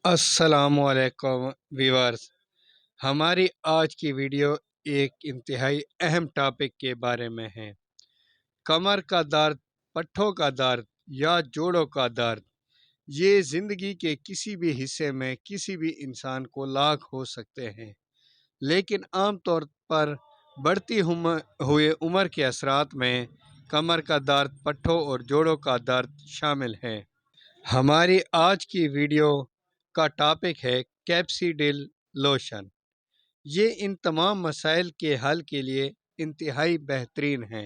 السلام علیکم ویورز، ہماری آج کی ویڈیو ایک انتہائی اہم ٹاپک کے بارے میں ہے۔ کمر کا درد، پٹھوں کا درد یا جوڑوں کا درد، یہ زندگی کے کسی بھی حصے میں کسی بھی انسان کو لاحق ہو سکتے ہیں، لیکن عام طور پر بڑھتی ہوئے عمر کے اثرات میں کمر کا درد، پٹھوں اور جوڑوں کا درد شامل ہے۔ ہماری آج کی ویڈیو کا ٹاپک ہے کیپسیڈل لوشن۔ یہ ان تمام مسائل کے حل کے لیے انتہائی بہترین ہے۔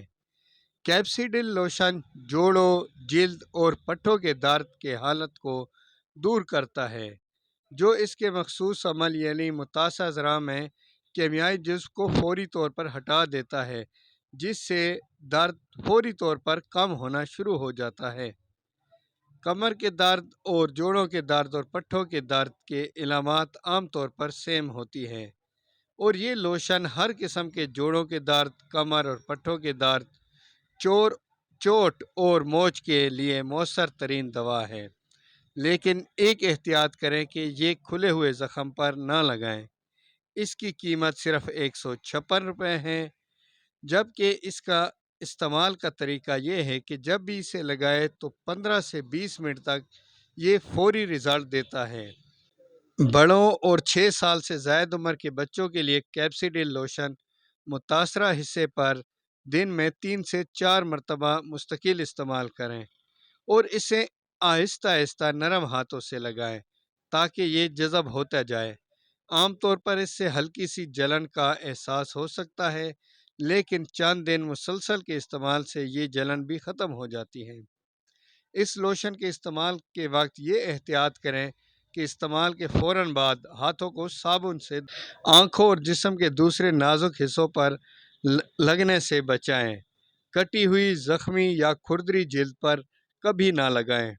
کیپسیڈل لوشن جوڑوں، جلد اور پٹھوں کے درد کے حالت کو دور کرتا ہے، جو اس کے مخصوص عمل یعنی متاثرہ اعضاء میں کیمیائی جزو کو فوری طور پر ہٹا دیتا ہے، جس سے درد فوری طور پر کم ہونا شروع ہو جاتا ہے۔ کمر کے درد اور جوڑوں کے درد اور پٹھوں کے درد کے علامات عام طور پر سیم ہوتی ہیں، اور یہ لوشن ہر قسم کے جوڑوں کے درد، کمر اور پٹھوں کے درد، چوٹ اور موچ کے لیے مؤثر ترین دوا ہے۔ لیکن ایک احتیاط کریں کہ یہ کھلے ہوئے زخم پر نہ لگائیں۔ اس کی قیمت صرف 156 روپے ہے، جبکہ اس کا استعمال کا طریقہ یہ ہے کہ جب بھی اسے لگائے تو 15 سے 20 منٹ تک یہ فوری رزلٹ دیتا ہے۔ بڑوں اور 6 سال سے زائد عمر کے بچوں کے لیے کیپسیڈل لوشن متاثرہ حصے پر دن میں 3 سے 4 مرتبہ مستقل استعمال کریں، اور اسے آہستہ آہستہ نرم ہاتھوں سے لگائیں تاکہ یہ جذب ہوتا جائے۔ عام طور پر اس سے ہلکی سی جلن کا احساس ہو سکتا ہے، لیکن چند دن مسلسل کے استعمال سے یہ جلن بھی ختم ہو جاتی ہے۔ اس لوشن کے استعمال کے وقت یہ احتیاط کریں کہ استعمال کے فوراً بعد ہاتھوں کو صابن سے آنکھوں اور جسم کے دوسرے نازک حصوں پر لگنے سے بچائیں۔ کٹی ہوئی، زخمی یا کھردری جلد پر کبھی نہ لگائیں۔